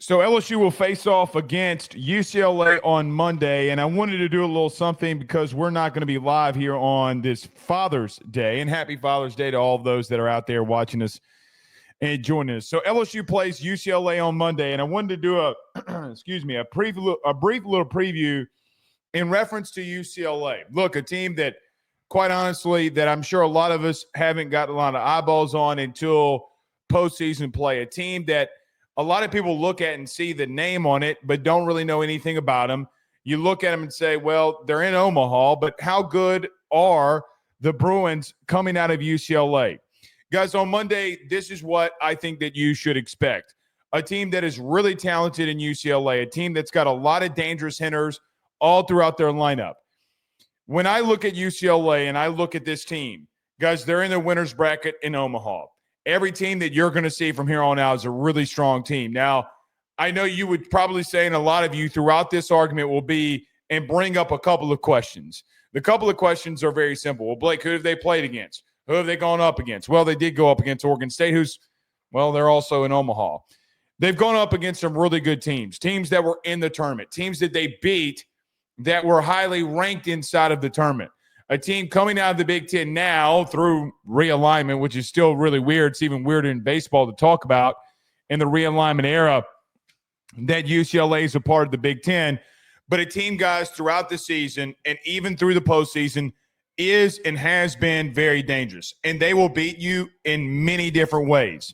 So LSU will face off against UCLA on Monday, and I wanted to do a little something because we're not going to be live here on this Father's Day, and happy Father's Day to all of those that are out there watching us and joining us. So LSU plays UCLA on Monday, and I wanted to do a a brief little preview in reference to UCLA. Look, a team that, quite honestly, that I'm sure a lot of us haven't got a lot of eyeballs on until postseason play. A team that a lot of people look at and see the name on it, but don't really know anything about them. You look at them and say, well, they're in Omaha, but how good are the Bruins coming out of UCLA? Guys, on Monday, this is what I think that you should expect. A team that is really talented in UCLA, a team that's got a lot of dangerous hitters all throughout their lineup. When I look at UCLA and I look at this team, guys, they're in the winner's bracket in Omaha. Every team that you're going to see from here on out is a really strong team. Now, I know you would probably say, and a lot of you throughout this argument will be, and bring up a couple of questions. The couple of questions are very simple. Well, Blake, who have they played against? Who have they gone up against? Well, they did go up against Oregon State, they're also in Omaha. They've gone up against some really good teams that were in the tournament, teams that they beat that were highly ranked inside of the tournament. A team coming out of the Big Ten now through realignment, which is still really weird. It's even weirder in baseball to talk about in the realignment era that UCLA is a part of the Big Ten. But a team, guys, throughout the season and even through the postseason is and has been very dangerous. And they will beat you in many different ways.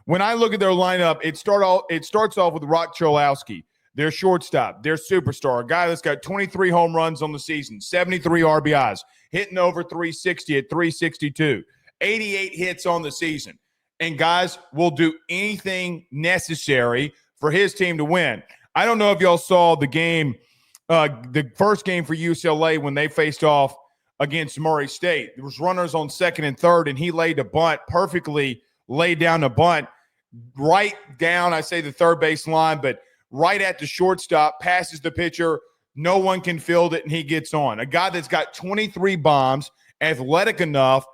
When I look at their lineup, it starts off with Roch Cholowsky, their shortstop, their superstar, a guy that's got 23 home runs on the season, 73 RBIs, hitting over 360 at 362, 88 hits on the season. And guys will do anything necessary for his team to win. I don't know if y'all saw the game, the first game for UCLA when they faced off against Murray State. There was runners on second and third, and he laid a bunt, perfectly laid down a bunt right down, I say the third base line, but right at the shortstop, passes the pitcher, no one can field it, and he gets on. A guy that's got 23 bombs, athletic enough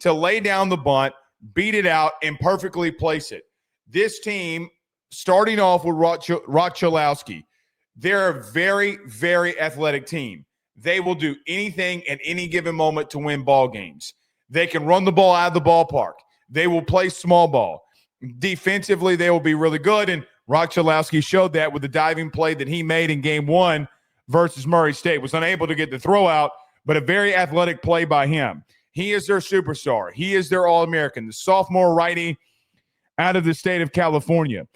to lay down the bunt, beat it out, and perfectly place it. This team, starting off with Roch Cholowsky, they're a very, very athletic team. They will do anything at any given moment to win ball games. They can run the ball out of the ballpark. They will play small ball. Defensively, they will be really good, and Roch Cholowsky showed that with the diving play that he made in game one versus Murray State. Was unable to get the throw out, but a very athletic play by him. He is their superstar. He is their All-American, the sophomore righty out of the state of California,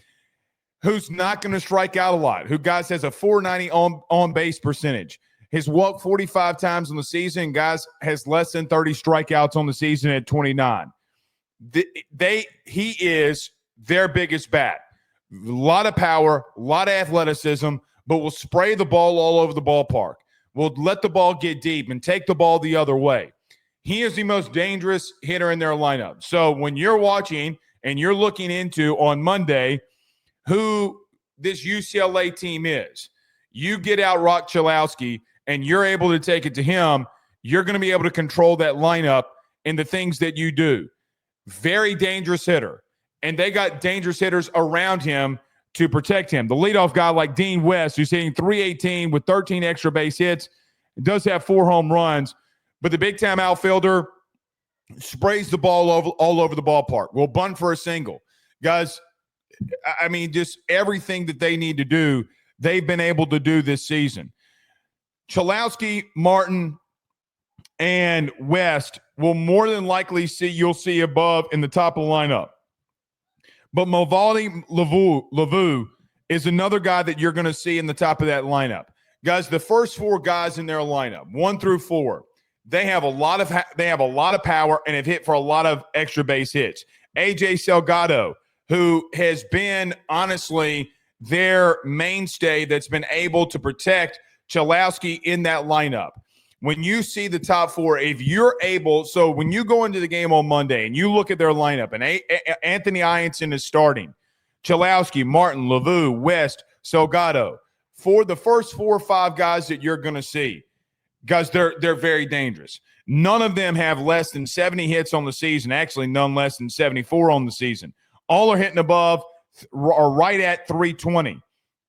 who's not going to strike out a lot, who, guys, has a 490 on-base percentage. Has walked 45 times on the season, guys, has less than 30 strikeouts on the season at 29. He is their biggest bat. A lot of power, a lot of athleticism, but will spray the ball all over the ballpark. Will let the ball get deep and take the ball the other way. He is the most dangerous hitter in their lineup. So when you're watching and you're looking into on Monday who this UCLA team is, you get out Roch Cholowsky and you're able to take it to him, you're going to be able to control that lineup and the things that you do. Very dangerous hitter. And they got dangerous hitters around him to protect him. The leadoff guy like Dean West, who's hitting .318 with 13 extra base hits, does have 4 home runs. But the big-time outfielder sprays the ball all over the ballpark. Will bunt for a single. Guys, I mean, just everything that they need to do, they've been able to do this season. Cholowsky, Martin, and West will more than likely you'll see above in the top of the lineup. But Movaldi Lavu is another guy that you're going to see in the top of that lineup. Guys, the first 4 guys in their lineup, 1 through 4, they have a lot of power and have hit for a lot of extra base hits. AJ Salgado, who has been honestly their mainstay that's been able to protect Cholowsky in that lineup. When you see the top 4, if you're able, so when you go into the game on Monday and you look at their lineup and Anthony Eyanson is starting, Cholowsky, Martin, Lavu, West, Salgado, for the first 4 or 5 guys that you're going to see, guys, they're very dangerous. None of them have less than 70 hits on the season. Actually, none less than 74 on the season. All are hitting above or right at 320.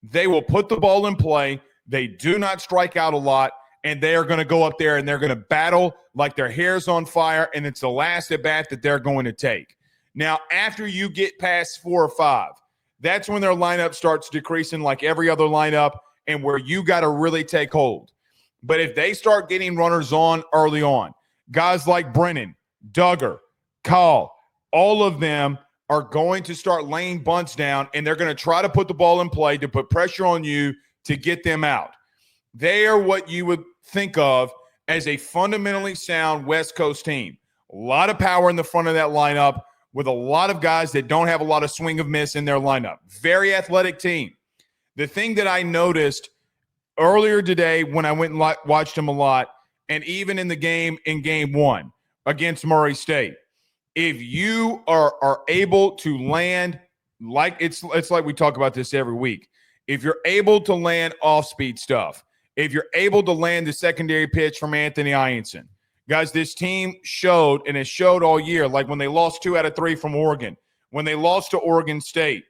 They will put the ball in play. They do not strike out a lot, and they are going to go up there and they're going to battle like their hair's on fire, and it's the last at bat that they're going to take. Now, after you get past 4 or 5, that's when their lineup starts decreasing like every other lineup and where you got to really take hold. But if they start getting runners on early on, guys like Brennan, Duggar, Call, all of them are going to start laying bunts down, and they're going to try to put the ball in play to put pressure on you to get them out. They are what you would think of as a fundamentally sound West Coast team. A lot of power in the front of that lineup with a lot of guys that don't have a lot of swing of miss in their lineup. Very athletic team. The thing that I noticed earlier today when I went and watched them a lot, and even in the game in game 1 against Murray State, if you are able to land, like it's like we talk about this every week, if you're able to land off-speed stuff, if you're able to land the secondary pitch from Anthony Eyanson, guys, this team showed, and it showed all year, like when they lost 2 out of 3 from Oregon, when they lost to Oregon State,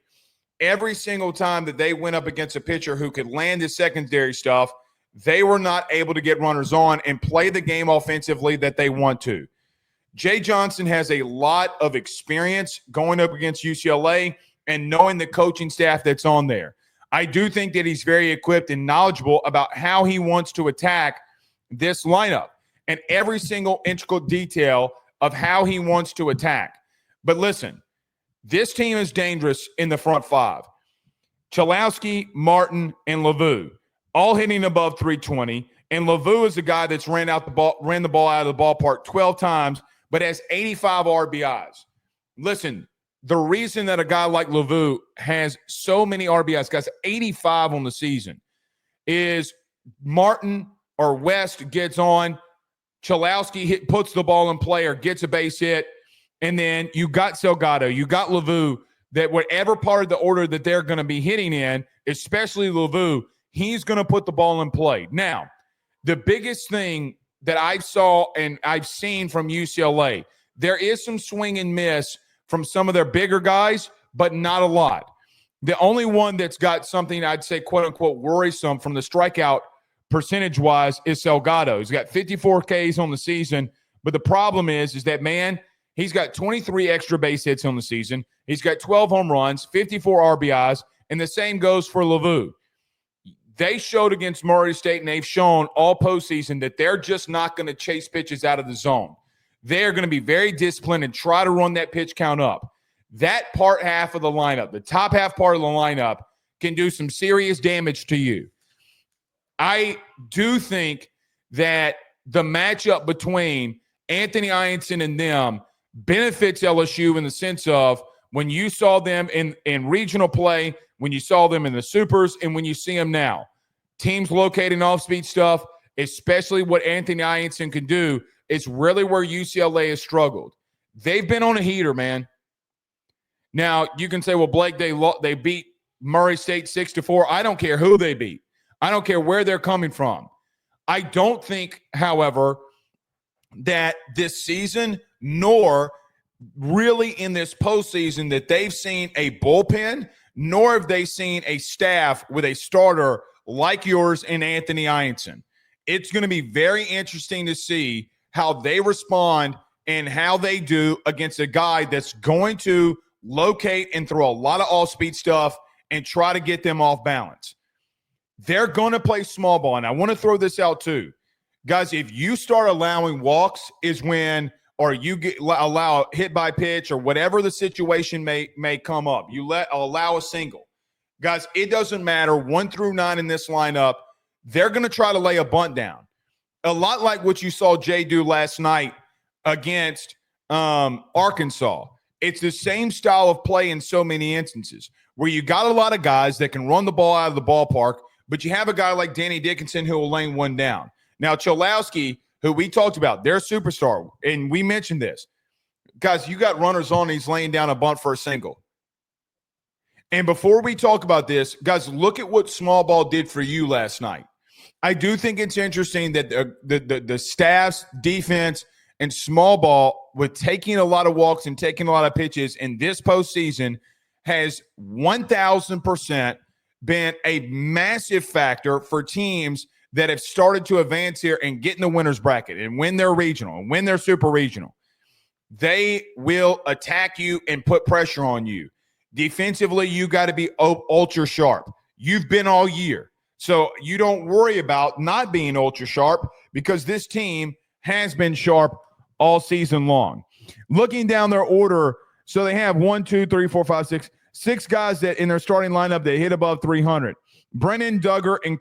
every single time that they went up against a pitcher who could land the secondary stuff, they were not able to get runners on and play the game offensively that they want to. Jay Johnson has a lot of experience going up against UCLA and knowing the coaching staff that's on there. I do think that he's very equipped and knowledgeable about how he wants to attack this lineup and every single integral detail of how he wants to attack. But listen, this team is dangerous in the front 5. Cholowsky, Martin, and Lavu, all hitting above 320. And Lavu is a guy that's ran the ball out of the ballpark 12 times, but has 85 RBIs. Listen, the reason that a guy like Lavu has so many RBIs, guys, 85 on the season, is Martin or West gets on, Cholowsky puts the ball in play or gets a base hit, and then you got Salgado, you got Lavu, that whatever part of the order that they're going to be hitting in, especially Lavu, he's going to put the ball in play. Now, the biggest thing that I saw and I've seen from UCLA, there is some swing and miss from some of their bigger guys, but not a lot. The only one that's got something I'd say, quote unquote, worrisome from the strikeout percentage-wise is Salgado. He's got 54 Ks on the season, but the problem is that, man, he's got 23 extra base hits on the season. He's got 12 home runs, 54 RBIs, and the same goes for Lavu. They showed against Murray State, and they've shown all postseason that they're just not going to chase pitches out of the zone. They're going to be very disciplined and try to run that pitch count up. That part half of the lineup, the top half part of the lineup, can do some serious damage to you. I do think that the matchup between Anthony Eyanson and them benefits LSU in the sense of when you saw them in regional play, when you saw them in the supers, and when you see them now. Teams locating off-speed stuff, especially what Anthony Eyanson can do, is really where UCLA has struggled. They've been on a heater, man. Now, you can say, well, Blake, they beat Murray State 6-4. I don't care who they beat. I don't care where they're coming from. I don't think, however, that this season, nor really in this postseason, that they've seen a bullpen, nor have they seen a staff with a starter like yours and Anthony Eyanson. It's going to be very interesting to see how they respond and how they do against a guy that's going to locate and throw a lot of all-speed stuff and try to get them off balance. They're going to play small ball, and I want to throw this out too. Guys, if you start allowing walks is when, or you allow hit by pitch or whatever the situation may come up, you allow a single. Guys, it doesn't matter, 1 through 9 in this lineup, they're going to try to lay a bunt down. A lot like what you saw Jay do last night against Arkansas. It's the same style of play in so many instances where you got a lot of guys that can run the ball out of the ballpark, but you have a guy like Danny Dickinson who will lay one down. Now, Cholowsky, who we talked about, they're a superstar, and we mentioned this. Guys, you got runners on, he's laying down a bunt for a single. And before we talk about this, guys, look at what small ball did for you last night. I do think it's interesting that the staff's defense and small ball, with taking a lot of walks and taking a lot of pitches in this postseason, has 1,000% been a massive factor for teams that have started to advance here and get in the winner's bracket and win their regional and win their super regional. They will attack you and put pressure on you. Defensively, you got to be ultra sharp. You've been all year. So you don't worry about not being ultra sharp because this team has been sharp all season long. Looking down their order, so they have 6 guys that in their starting lineup that hit above 300. Brennan, Duggar, and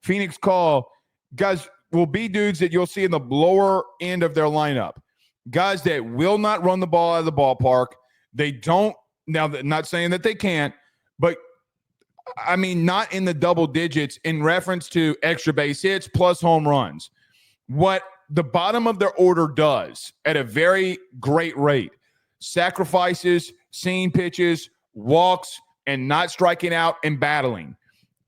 Phoenix Call, guys will be dudes that you'll see in the lower end of their lineup. Guys that will not run the ball out of the ballpark. They don't, now not saying that they can't, but I mean, not in the double digits in reference to extra base hits plus home runs. What the bottom of their order does at a very great rate, sacrifices, seeing pitches, walks, and not striking out and battling.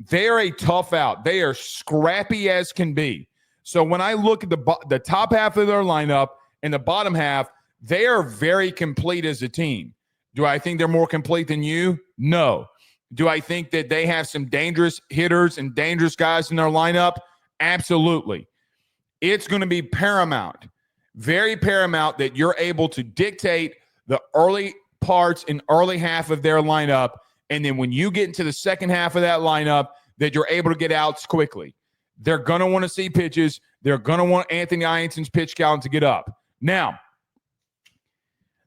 They're a tough out. They are scrappy as can be. So when I look at the top half of their lineup and the bottom half, they are very complete as a team. Do I think they're more complete than you? No. Do I think that they have some dangerous hitters and dangerous guys in their lineup? Absolutely. It's going to be paramount, very paramount, that you're able to dictate the early parts and early half of their lineup. And then when you get into the second half of that lineup, that you're able to get outs quickly. They're going to want to see pitches. They're going to want Anthony Eyanson's pitch count to get up. Now,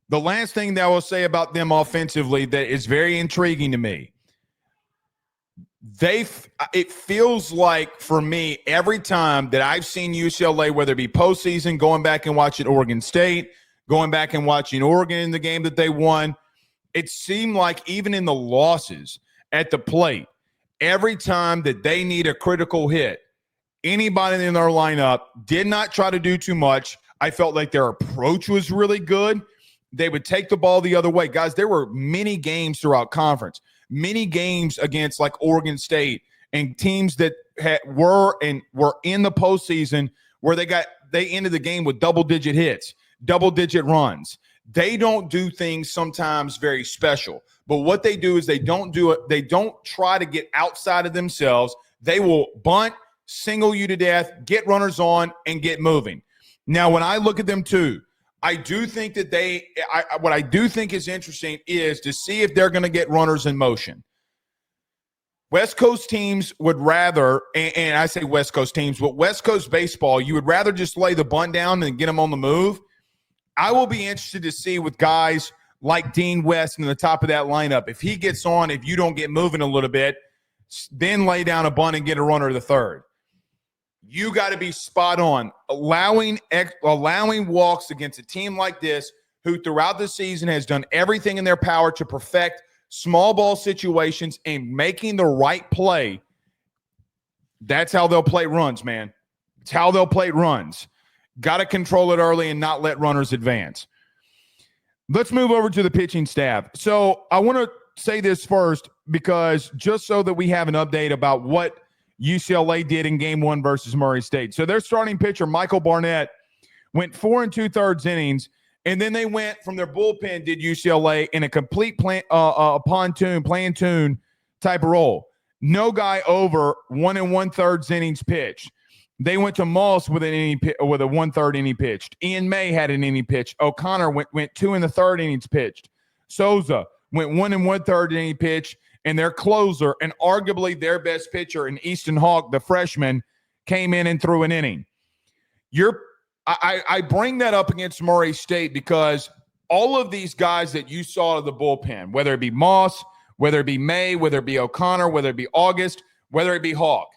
the last thing that I will say about them offensively that is very intriguing to me, it feels like for me every time that I've seen UCLA, whether it be postseason, going back and watching Oregon State, going back and watching Oregon in the game that they won, it seemed like even in the losses at the plate, every time that they need a critical hit, anybody in their lineup did not try to do too much. I felt like their approach was really good. They would take the ball the other way. Guys, there were many games throughout conference, many games against like Oregon State and teams that were in the postseason where they ended the game with double-digit hits, double-digit runs. They don't do things sometimes very special, but what they do is they don't do it. They don't try to get outside of themselves. They will bunt, single you to death, get runners on, and get moving. Now, when I look at them too, I do think that what I do think is interesting is to see if they're going to get runners in motion. West Coast teams would rather, and I say West Coast teams, but West Coast baseball, you would rather just lay the bunt down and get them on the move. I will be interested to see with guys like Dean West in the top of that lineup. If he gets on, if you don't get moving a little bit, then lay down a bunt and get a runner to the third. You got to be spot on. Allowing walks against a team like this who throughout the season has done everything in their power to perfect small ball situations and making the right play. That's how they'll play runs, man. It's how they'll play runs. Got to control it early and not let runners advance. Let's move over to the pitching staff. So I want to say this first because just so that we have an update about what UCLA did in game 1 versus Murray State. So their starting pitcher, Michael Barnett, went 4 2/3 innings, and then they went from their bullpen, did UCLA, in a complete play and tune type of role. No guy over 1 1/3 innings pitched. They went to Moss with a 1/3 inning pitched. Ian May had an inning pitched. O'Connor went 2 1/3 innings pitched. Souza went 1 1/3 inning pitched. And their closer and arguably their best pitcher in Easton Hawk, the freshman, came in and threw an inning. I bring that up against Murray State because all of these guys that you saw of the bullpen, whether it be Moss, whether it be May, whether it be O'Connor, whether it be August, whether it be Hawk,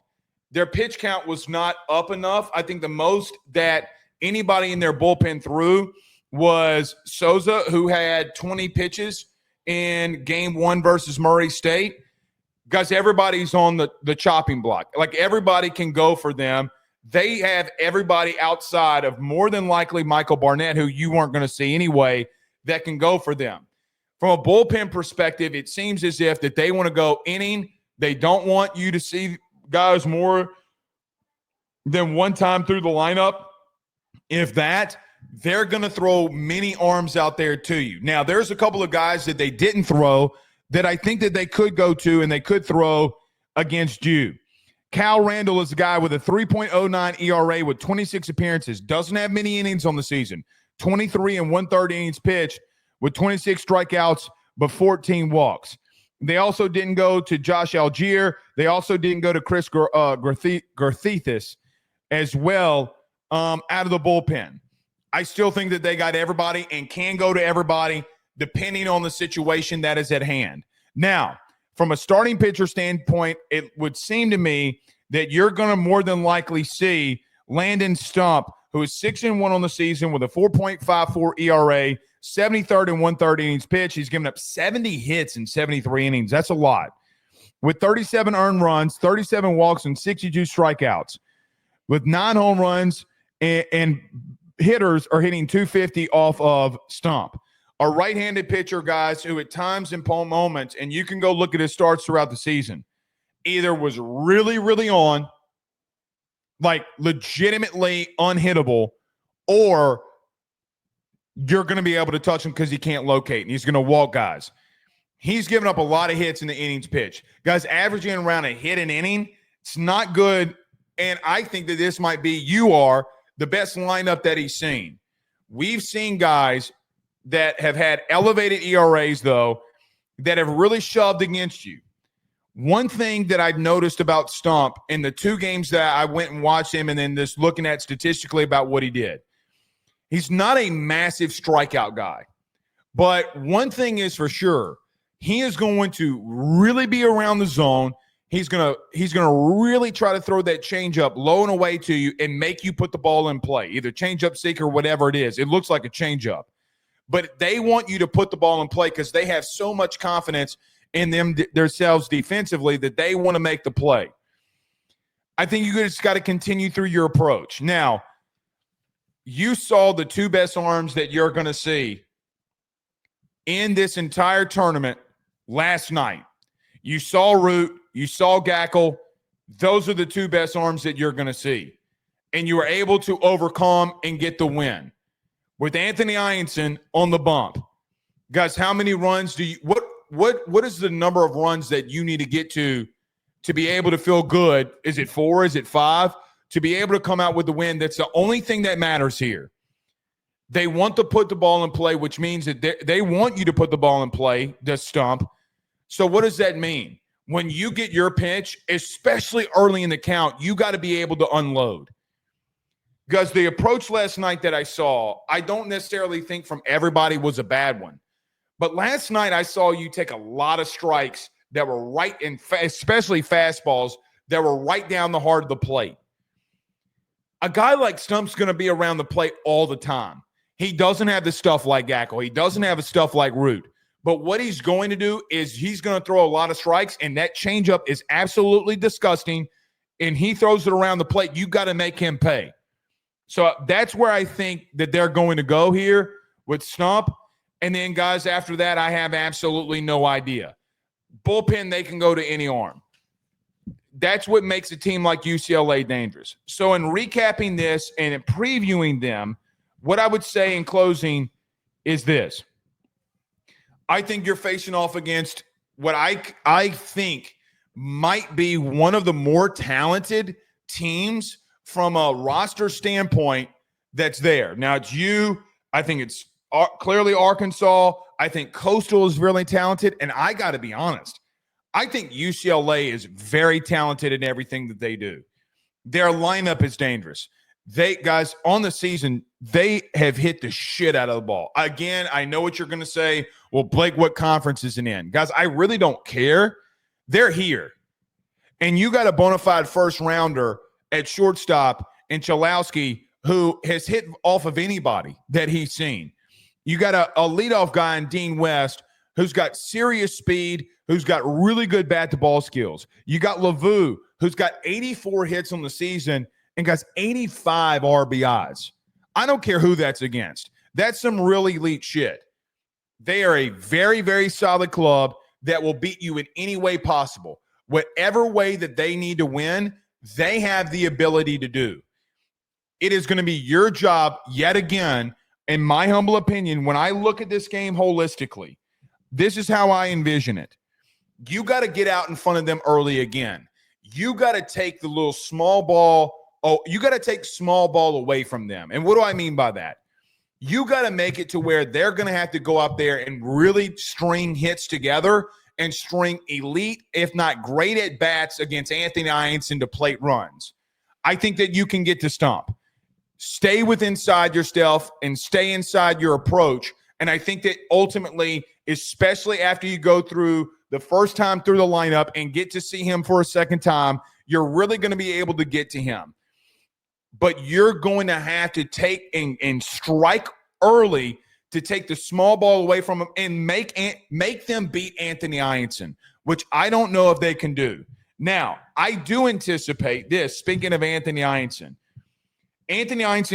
their pitch count was not up enough. I think the most that anybody in their bullpen threw was Souza, who had 20 pitches in game 1 versus Murray State. Guys, everybody's on the chopping block. Like, everybody can go for them. They have everybody outside of more than likely Michael Barnett, who you weren't going to see anyway, that can go for them. From a bullpen perspective, it seems as if that they want to go inning. They don't want you to see guys more than one time through the lineup. If that, they're going to throw many arms out there to you. Now, there's a couple of guys that they didn't throw that I think that they could go to and they could throw against you. Cal Randall is the guy with a 3.09 ERA with 26 appearances. Doesn't have many innings on the season. 23 and 1/3 innings pitched with 26 strikeouts but 14 walks. They also didn't go to Josh Algier. They also didn't go to Chris Gerthethis as well out of the bullpen. I still think that they got everybody and can go to everybody depending on the situation that is at hand. Now, from a starting pitcher standpoint, it would seem to me that you're going to more than likely see Landon Stump, who is 6-1 on the season with a 4.54 ERA, 73rd and 1/3 innings pitched. He's given up 70 hits in 73 innings. That's a lot. With 37 earned runs, 37 walks, and 62 strikeouts. With 9 home runs and hitters are hitting 250 off of Stump. A right-handed pitcher, guys, who at times in moments, and you can go look at his starts throughout the season, either was really, really on, like legitimately unhittable, or you're going to be able to touch him because he can't locate, and he's going to walk guys. He's given up a lot of hits in the innings pitch. Guys averaging around a hit an inning, it's not good, and I think that this might be, the best lineup that he's seen. We've seen guys that have had elevated ERAs, though, that have really shoved against you. One thing that I've noticed about Stump in the 2 games that I went and watched him and then just looking at statistically about what he did, he's not a massive strikeout guy. But one thing is for sure, he is going to really be around the zone. He's gonna really try to throw that changeup low and away to you and make you put the ball in play, either changeup seeker or whatever it is. It looks like a changeup. But they want you to put the ball in play because they have so much confidence in themselves defensively that they want to make the play. I think you just got to continue through your approach. Now, you saw the 2 best arms that you're going to see in this entire tournament last night. You saw Root, you saw Gackle. Those are the 2 best arms that you're going to see. And you were able to overcome and get the win. With Anthony Eyanson on the bump. Guys, how many runs do you what is the number of runs that you need to get to be able to feel good? Is it 4? Is it 5? To be able to come out with the win, that's the only thing that matters here. They want to put the ball in play, which means that they want you to put the ball in play, the Stump. So what does that mean? When you get your pitch, especially early in the count, you got to be able to unload. Because the approach last night that I saw, I don't necessarily think from everybody was a bad one. But last night I saw you take a lot of strikes that were right in, especially fastballs, that were right down the heart of the plate. A guy like Stump's going to be around the plate all the time. He doesn't have the stuff like Gackle. He doesn't have the stuff like Root. But what he's going to do is he's going to throw a lot of strikes, and that changeup is absolutely disgusting, and he throws it around the plate. You got to make him pay. So that's where I think that they're going to go here with Stump. And then, guys, after that, I have absolutely no idea. Bullpen, they can go to any arm. That's what makes a team like UCLA dangerous. So in recapping this and in previewing them, what I would say in closing is this. I think you're facing off against what I think might be one of the more talented teams from a roster standpoint that's there. Now, it's you. I think it's clearly Arkansas. I think Coastal is really talented. And I got to be honest, I think UCLA is very talented in everything that they do. Their lineup is dangerous. Guys, on the season, they have hit the shit out of the ball. Again, I know what you're going to say. Well, Blake, what conference is it in? Guys, I really don't care. They're here. And you got a bona fide first rounder at shortstop in Cholowsky who has hit off of anybody that he's seen. You got a leadoff guy in Dean West who's got serious speed, who's got really good bat-to-ball skills. You got Lavu, who's got 84 hits on the season and got 85 RBIs. I don't care who that's against. That's some really elite shit. They are a very, very solid club that will beat you in any way possible. Whatever way that they need to win, they have the ability to do. It is going to be your job yet again, in my humble opinion, when I look at this game holistically, this is how I envision it. You got to get out in front of them early again. You got to take the little small ball. Oh, you got to take small ball away from them. And what do I mean by that? You got to make it to where they're going to have to go out there and really string hits together and string elite, if not great at bats against Anthony Eyanson to plate runs. I think that you can get to stump. Stay inside yourself and stay inside your approach. And I think that ultimately, especially after you go through the first time through the lineup and get to see him for a second time, you're really going to be able to get to him. But you're going to have to take and strike early to take the small ball away from him and make them beat Anthony Eyanson, which I don't know if they can do. Now, I do anticipate this. Speaking of Anthony Eyanson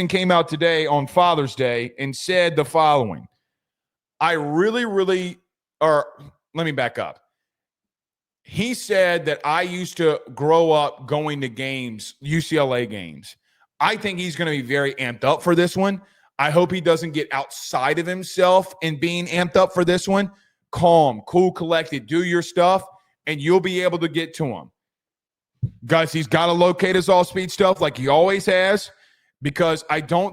came out today on Father's Day and said the following. Let me back up. He said that I used to grow up going to games, UCLA games. I think he's going to be very amped up for this one. I hope he doesn't get outside of himself in being amped up for this one. Calm, cool, collected, do your stuff, and you'll be able to get to him. Guys, he's got to locate his all-speed stuff like he always has, because I do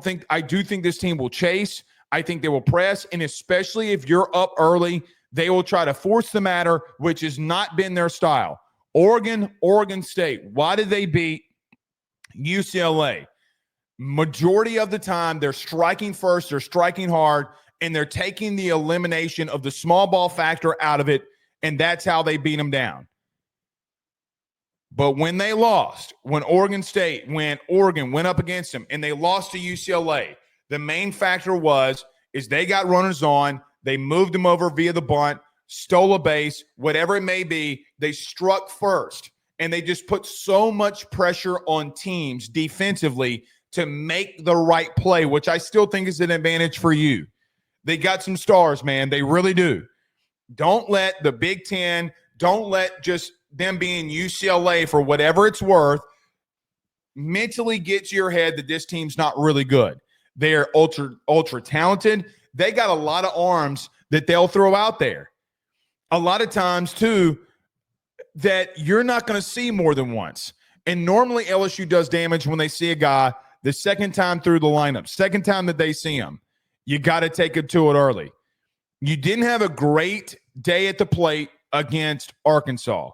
think this team will chase. I think they will press, and especially if you're up early, they will try to force the matter, which has not been their style. Oregon State, why did they beat UCLA? Majority of the time, they're striking first, they're striking hard, and they're taking the elimination of the small ball factor out of it, and that's how they beat them down. But when they lost, when Oregon went up against them, and they lost to UCLA, the main factor is they got runners on, they moved them over via the bunt, stole a base, whatever it may be, they struck first, and they just put so much pressure on teams defensively to make the right play, which I still think is an advantage for you. They got some stars, man. They really do. Don't let the Big Ten, don't let just them being UCLA for whatever it's worth mentally get to your head that this team's not really good. They're ultra talented. They got a lot of arms that they'll throw out there. A lot of times, too, that you're not going to see more than once. And normally LSU does damage when they see a guy the second time through the lineup, second time that they see him. You got to take it to it early. You didn't have a great day at the plate against Arkansas.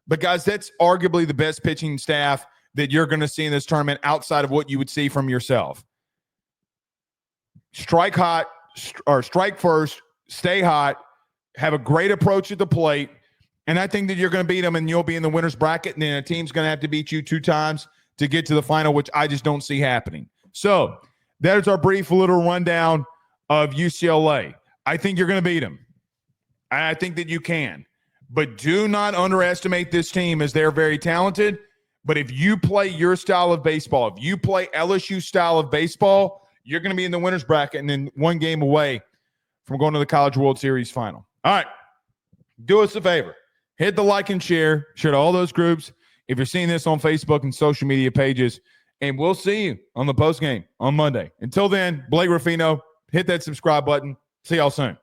But, guys, that's arguably the best pitching staff that you're going to see in this tournament outside of what you would see from yourself. Strike hot, or strike first, stay hot, have a great approach at the plate, and I think that you're going to beat them and you'll be in the winner's bracket, and then a team's going to have to beat you 2 times to get to the final, which I just don't see happening. So that is our brief little rundown of UCLA. I think you're going to beat them. I think that you can. But do not underestimate this team, as they're very talented. But if you play your style of baseball, if you play LSU style of baseball, you're going to be in the winner's bracket and then 1 game away from going to the College World Series final. All right. Do us a favor. Hit the like and share. Share to all those groups. If you're seeing this on Facebook and social media pages, and we'll see you on the postgame on Monday. Until then, Blake Ruffino, hit that subscribe button. See y'all soon.